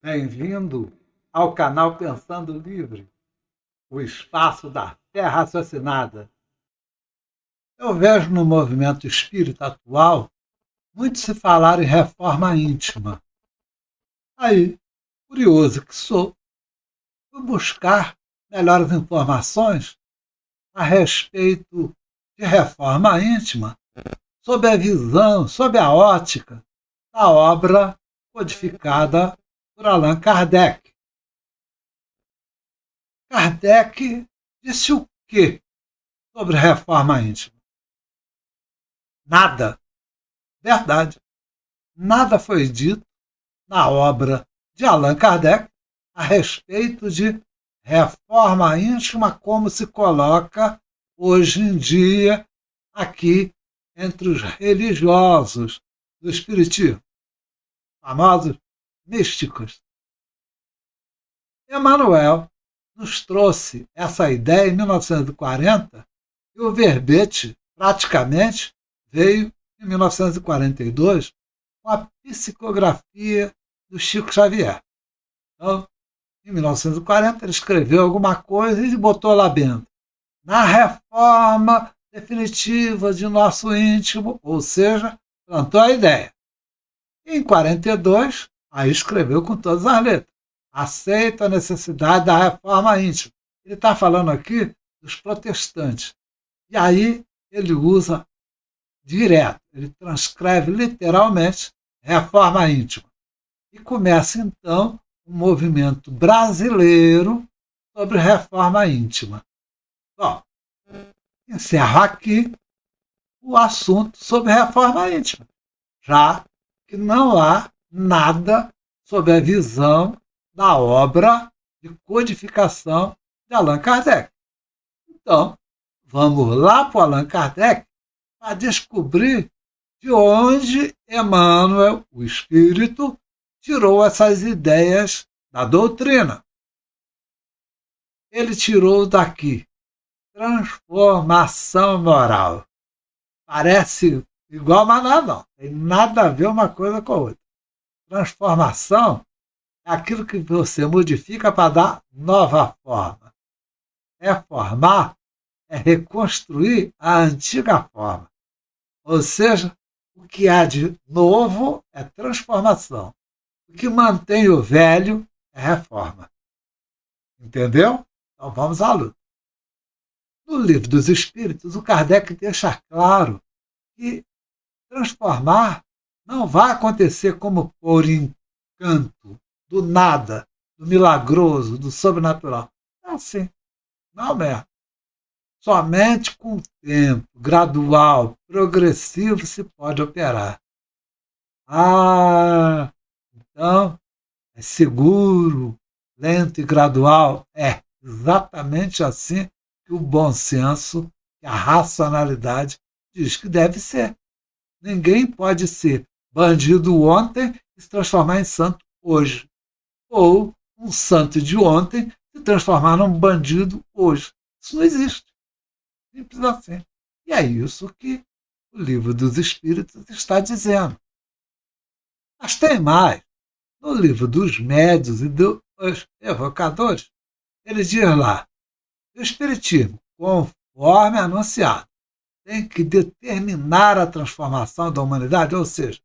Bem-vindo ao canal Pensando Livre, o espaço da fé raciocinada. Eu vejo no movimento espírita atual muito se falar em reforma íntima. Aí, curioso que sou, fui buscar melhores informações a respeito de reforma íntima, sob a visão, sob a ótica da obra codificada por Allan Kardec. Kardec disse o quê sobre reforma íntima? Nada. Verdade. Nada foi dito na obra de Allan Kardec a respeito de reforma íntima como se coloca hoje em dia aqui entre os religiosos do Espiritismo, famosos místicos. Emmanuel nos trouxe essa ideia em 1940 e o verbete praticamente veio em 1942 com a psicografia do Chico Xavier. Então, em 1940, ele escreveu alguma coisa e botou lá dentro. Na reforma definitiva de nosso íntimo, ou seja, plantou a ideia. E em 42, aí escreveu com todas as letras. Aceita a necessidade da reforma íntima. Ele está falando aqui dos protestantes. E aí ele usa direto, ele transcreve literalmente reforma íntima. E começa então um movimento brasileiro sobre reforma íntima. Bom, encerro aqui o assunto sobre reforma íntima, já que não há nada sobre a visão da obra de codificação de Allan Kardec. Então, vamos lá para Allan Kardec para descobrir de onde Emmanuel, o Espírito, tirou essas ideias da doutrina. Ele tirou daqui transformação moral. Parece igual, mas não. Tem nada a ver uma coisa com a outra. Transformação é aquilo que você modifica para dar nova forma. Reformar é reconstruir a antiga forma. Ou seja, o que há de novo é transformação. O que mantém o velho é reforma. Entendeu? Então vamos à luta. No Livro dos Espíritos, o Kardec deixa claro que transformar não vai acontecer como por encanto, do nada, do milagroso, do sobrenatural. É assim, não mesmo. Somente com o tempo, gradual, progressivo, se pode operar. Ah, então, é seguro, lento e gradual. É exatamente assim que o bom senso e a racionalidade diz que deve ser. Ninguém pode ser bandido ontem e se transformar em santo hoje. Ou um santo de ontem se transformar num bandido hoje. Isso não existe. Simples assim. E é isso que o Livro dos Espíritos está dizendo. Mas tem mais. No Livro dos Médiuns e dos Evocadores, ele diz lá: o Espiritismo, conforme anunciado, tem que determinar a transformação da humanidade, ou seja,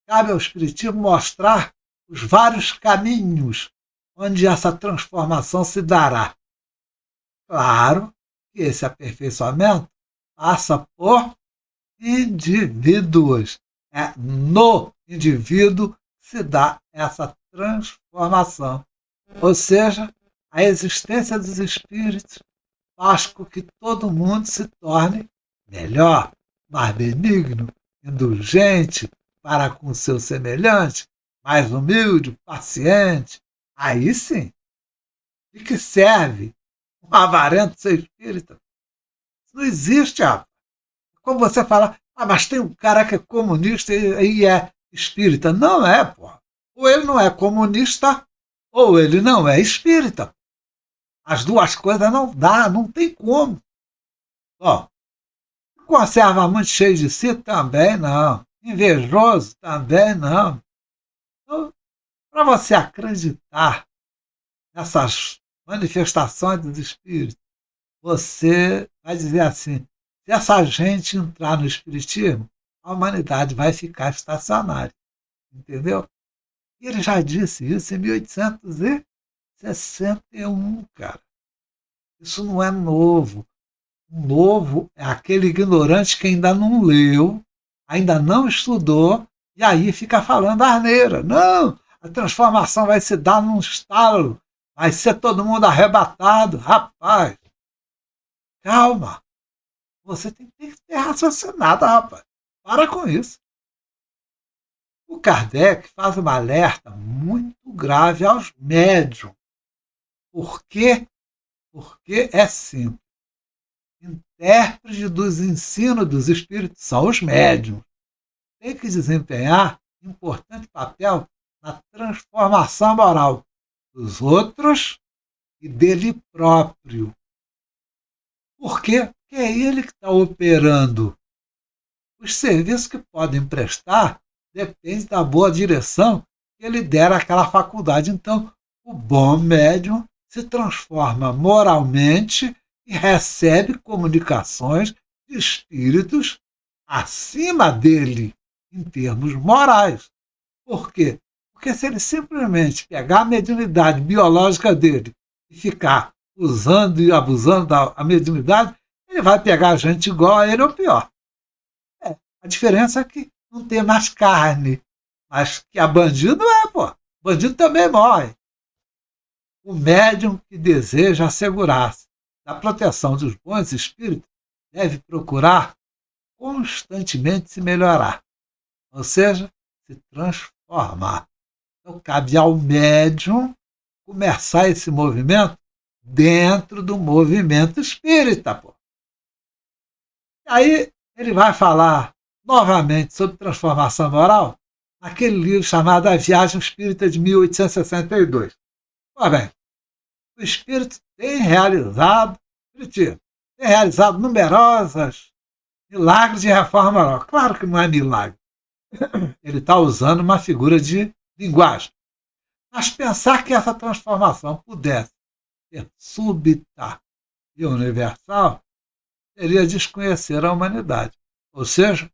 cabe ao Espiritismo mostrar os vários caminhos onde essa transformação se dará. Claro que esse aperfeiçoamento passa por indivíduos. É no indivíduo que se dá essa transformação. Ou seja, a existência dos espíritos faz com que todo mundo se torne melhor, mais benigno, indulgente para com seu semelhante, mais humilde, paciente. Aí sim. De que serve um avarento ser espírita? Isso não existe, rapaz. Como você fala, mas tem um cara que é comunista e é espírita. Não é, pô. Ou ele não é comunista, ou ele não é espírita. As duas coisas não dá, não tem como. Ó, conserva muito cheio de si também não. Invejoso também não. Então, para Para você acreditar nessas manifestações dos espíritos, você vai dizer assim: se essa gente entrar no espiritismo, a humanidade vai ficar estacionária. Entendeu? E ele já disse isso em 1861, cara. Isso não é novo. O novo é aquele ignorante que ainda não leu, ainda não estudou, e aí fica falando asneira. Não, a transformação vai se dar num estalo, vai ser todo mundo arrebatado. Rapaz, calma. Você tem que ter raciocinado, rapaz. Para com isso. O Kardec faz um alerta muito grave aos médiums. Por quê? Porque é simples. Intérprete dos ensinos dos espíritos são os médiums. Tem que desempenhar importante papel na transformação moral dos outros e dele próprio. Por quê? Porque é ele que está operando. Os serviços que podem prestar dependem da boa direção que ele der àquela faculdade. Então, o bom médium se transforma moralmente e recebe comunicações de espíritos acima dele, em termos morais. Por quê? Porque se ele simplesmente pegar a mediunidade biológica dele e ficar usando e abusando da mediunidade, ele vai pegar gente igual a ele ou pior. A diferença é que não tem mais carne. Mas que a bandido pô. Bandido também morre. O médium que deseja assegurar-se da proteção dos bons espíritos deve procurar constantemente se melhorar. Ou seja, se transformar. Então cabe ao médium começar esse movimento dentro do movimento espírita. Pô. E aí ele vai falar novamente sobre transformação moral naquele livro chamado A Viagem Espírita de 1862. Pois bem, o espírito tem realizado numerosos milagres de reforma moral. Claro que não é milagre. Ele está usando uma figura de linguagem. Mas pensar que essa transformação pudesse ser súbita e universal seria desconhecer a humanidade. Ou seja,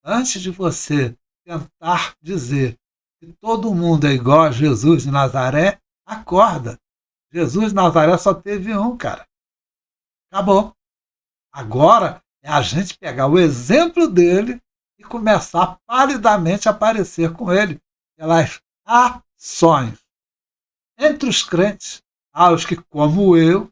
antes de você tentar dizer que todo mundo é igual a Jesus de Nazaré, acorda. Jesus de Nazaré só teve um, cara. Acabou. Agora é a gente pegar o exemplo dele e começar palidamente a parecer com ele pelas ações. Entre os crentes, há os que, como eu,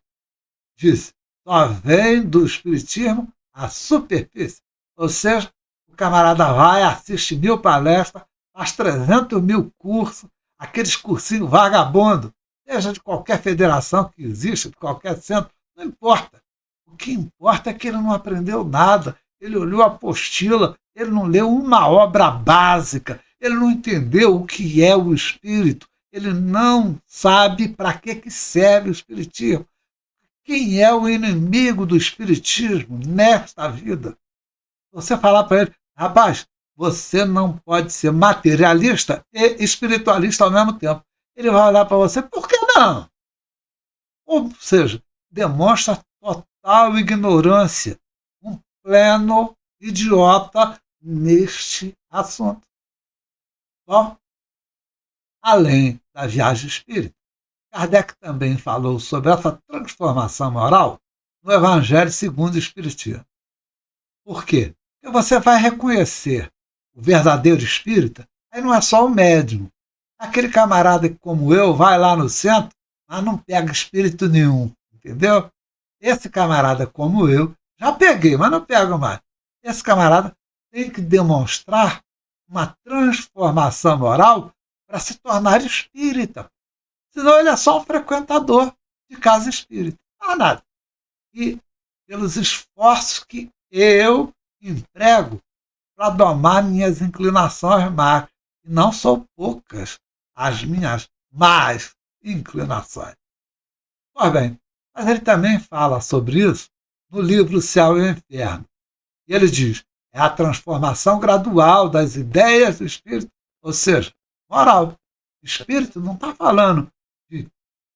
disse, só vem do espiritismo a superfície. Ou seja, o camarada vai, assiste 1000 palestras, faz 300.000 cursos, aqueles cursinhos vagabundos, seja de qualquer federação que exista, de qualquer centro, não importa. O que importa é que ele não aprendeu nada, ele olhou a apostila, ele não leu uma obra básica, ele não entendeu o que é o espírito, ele não sabe para que serve o espiritismo. Quem é o inimigo do espiritismo nesta vida? Você falar para ele, rapaz, você não pode ser materialista e espiritualista ao mesmo tempo. Ele vai olhar para você, por que não? Ou seja, demonstra total ignorância, um pleno idiota neste assunto. Bom, além da viagem espírita, Kardec também falou sobre essa transformação moral no Evangelho segundo o Espiritismo. Por quê? Porque você vai reconhecer o verdadeiro espírita, aí não é só o médium. Aquele camarada que, como eu, vai lá no centro, mas não pega espírito nenhum, entendeu? Esse camarada, como eu, já peguei, mas não pego mais. Esse camarada tem que demonstrar uma transformação moral para se tornar espírita. Senão ele é só um frequentador de casa espírita. Não há nada. E pelos esforços que eu emprego para domar minhas inclinações más, e não são poucas as minhas más inclinações. Pois bem, mas ele também fala sobre isso no livro Céu e o Inferno. E ele diz, é a transformação gradual das ideias do espírito, ou seja, moral. Espírito não está falando de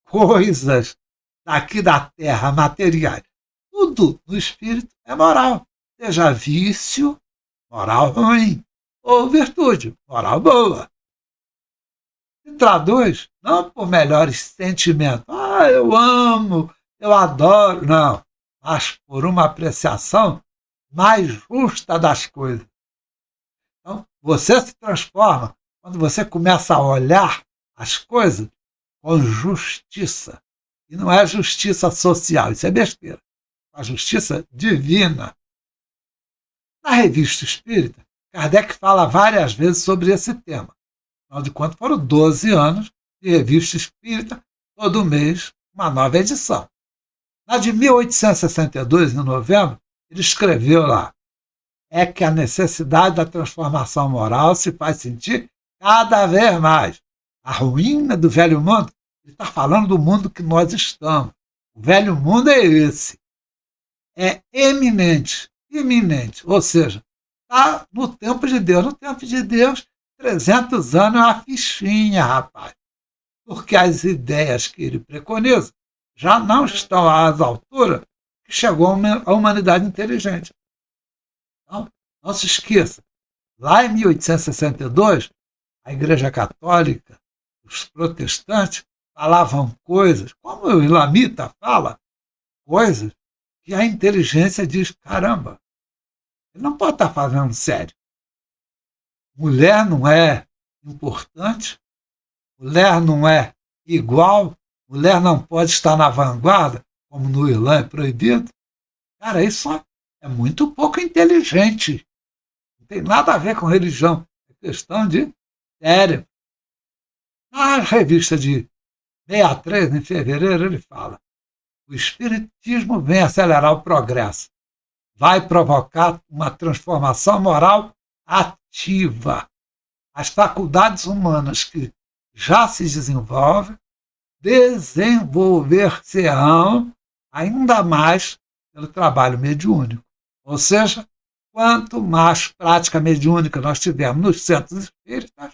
coisas daqui da terra, materiais. Tudo no espírito é moral. Seja vício, moral ruim, ou virtude, moral boa. Se traduz não por melhores sentimentos. Ah, eu amo, eu adoro. Não. Mas por uma apreciação mais justa das coisas. Então, você se transforma quando você começa a olhar as coisas com justiça. E não é justiça social, isso é besteira. É a justiça divina. Na Revista Espírita, Kardec fala várias vezes sobre esse tema. Afinal de contas, foram 12 anos de Revista Espírita, todo mês uma nova edição. Na de 1862, em novembro, ele escreveu lá: é que a necessidade da transformação moral se faz sentir cada vez mais. A ruína do velho mundo, ele está falando do mundo que nós estamos. O velho mundo é esse. É eminente, iminente, ou seja, está no tempo de Deus. No tempo de Deus, 300 anos é uma fichinha, rapaz. Porque as ideias que ele preconiza já não estão às alturas que chegou a humanidade inteligente. Então, não se esqueça, lá em 1862, a Igreja Católica, os protestantes, falavam coisas, como o Ilamita fala, coisas que a inteligência diz, caramba, ele não pode estar falando sério. Mulher não é importante, mulher não é igual, mulher não pode estar na vanguarda, como no Islã é proibido. Cara, isso é muito pouco inteligente. Não tem nada a ver com religião. É questão de cérebro. Na revista de 63, em fevereiro, ele fala: o espiritismo vem acelerar o progresso. Vai provocar uma transformação moral ativa. As faculdades humanas que já se desenvolvem, desenvolver-se-ão ainda mais pelo trabalho mediúnico. Ou seja, quanto mais prática mediúnica nós tivermos nos centros espíritas,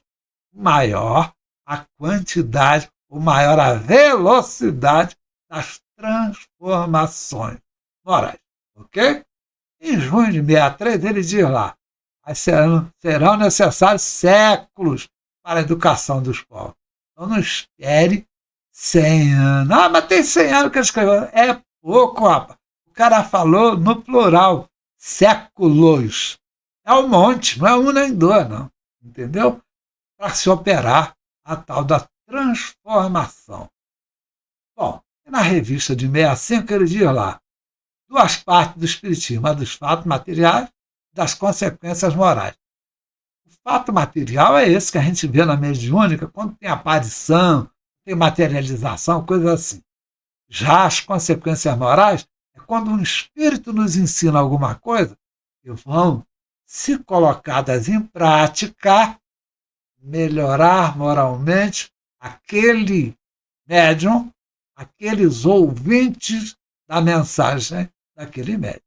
maior a quantidade, ou maior a velocidade das transformações morais. Ok? Em junho de 63, ele diz lá: serão necessários séculos para a educação dos povos. Então não espere 100 anos. Ah, mas tem 100 anos que ele escreveu. É pouco, rapaz. O cara falou no plural, séculos. É um monte, não é um nem dois, não. Entendeu? Para se operar a tal da transformação. Bom, na revista de 65 ele diz lá: duas partes do espiritismo, a dos fatos materiais e das consequências morais. O fato material é esse que a gente vê na mediúnica, quando tem aparição, tem materialização, coisas assim. Já as consequências morais é quando um espírito nos ensina alguma coisa e vão, se colocadas em prática, melhorar moralmente aquele médium, aqueles ouvintes da mensagem daquele médium.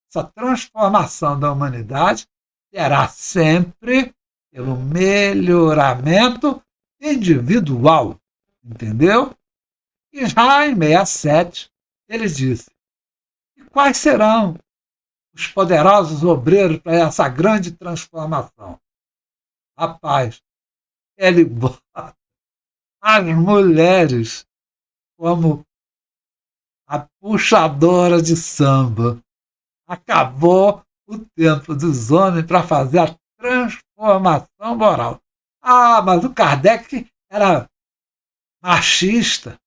Essa transformação da humanidade será sempre pelo melhoramento individual, entendeu? E já em 67 ele disse: e quais serão os poderosos obreiros para essa grande transformação? Rapaz, ele bota as mulheres como a puxadora de samba. Acabou o tempo dos homens para fazer a transformação moral. Ah, mas o Kardec era machista.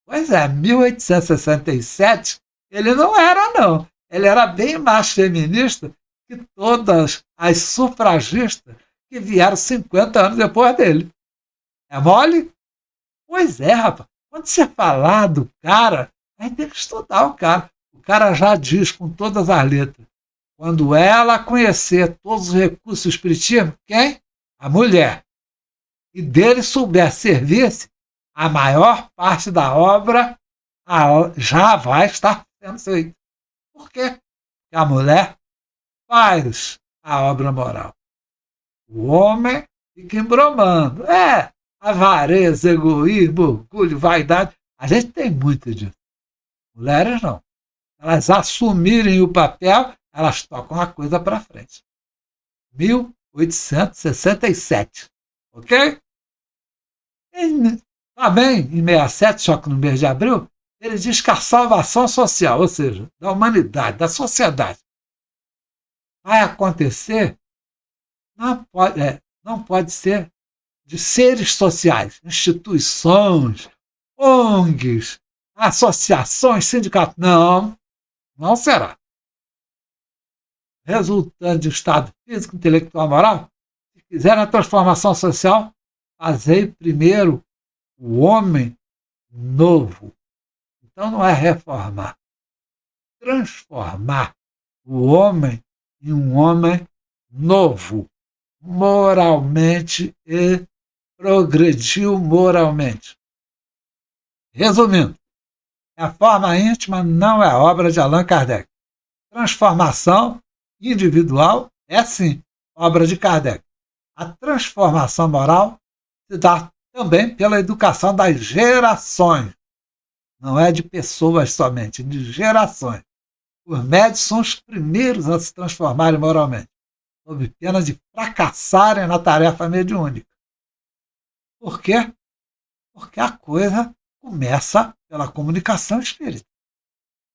Pois é, 1867 ele não era, não. Ele era bem mais feminista que todas as sufragistas que vieram 50 anos depois dele. É mole? Pois é, rapaz. Quando você falar do cara, a gente tem que estudar o cara. O cara já diz com todas as letras: quando ela conhecer todos os recursos do espiritismo, quem? A mulher. E dele souber servir-se, a maior parte da obra já vai estar sendo feita. Por quê? Porque a mulher faz a obra moral. O homem fica embromando. Avareza, egoísmo, orgulho, vaidade. A gente tem muito disso. Mulheres não. Elas assumirem o papel, elas tocam a coisa para frente. 1867. Ok? Também, em 67, só que no mês de abril, ele diz que a salvação social, ou seja, da humanidade, da sociedade, vai acontecer, não pode ser de seres sociais, instituições, ONGs, associações, sindicatos. Não, não será. Resultante de um estado físico, intelectual, moral, se quiser a transformação social, fazei primeiro o homem novo. Então não é reformar, transformar o homem em um homem novo, moralmente e progrediu moralmente. Resumindo, a forma íntima não é obra de Allan Kardec. Transformação individual é sim obra de Kardec. A transformação moral se dá também pela educação das gerações. Não é de pessoas somente, de gerações. Os médios são os primeiros a se transformarem moralmente, sob pena de fracassarem na tarefa mediúnica. Por quê? Porque a coisa começa pela comunicação espírita.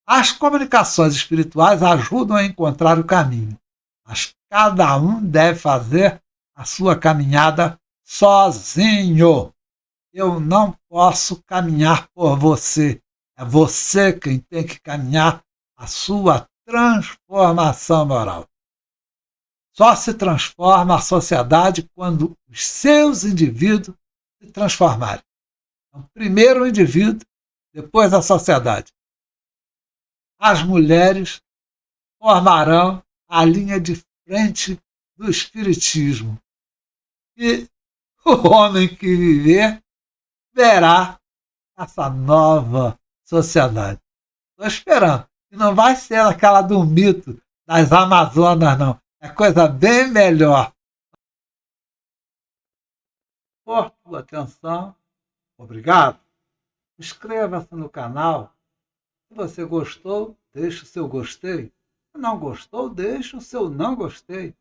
As comunicações espirituais ajudam a encontrar o caminho, mas cada um deve fazer a sua caminhada sozinho. Eu não posso caminhar por você. É você quem tem que caminhar a sua transformação moral. Só se transforma a sociedade quando os seus indivíduos se transformarem. Então, primeiro o indivíduo, depois a sociedade. As mulheres formarão a linha de frente do espiritismo. E o homem que viver verá essa nova sociedade. Estou esperando. E não vai ser aquela do mito das Amazonas, não. É coisa bem melhor. Por sua atenção, obrigado. Inscreva-se no canal. Se você gostou, deixe o seu gostei. Se não gostou, deixe o seu não gostei.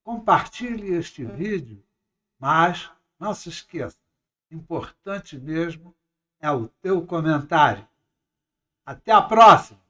Compartilhe este vídeo, mas não se esqueça, importante mesmo é o teu comentário. Até a próxima!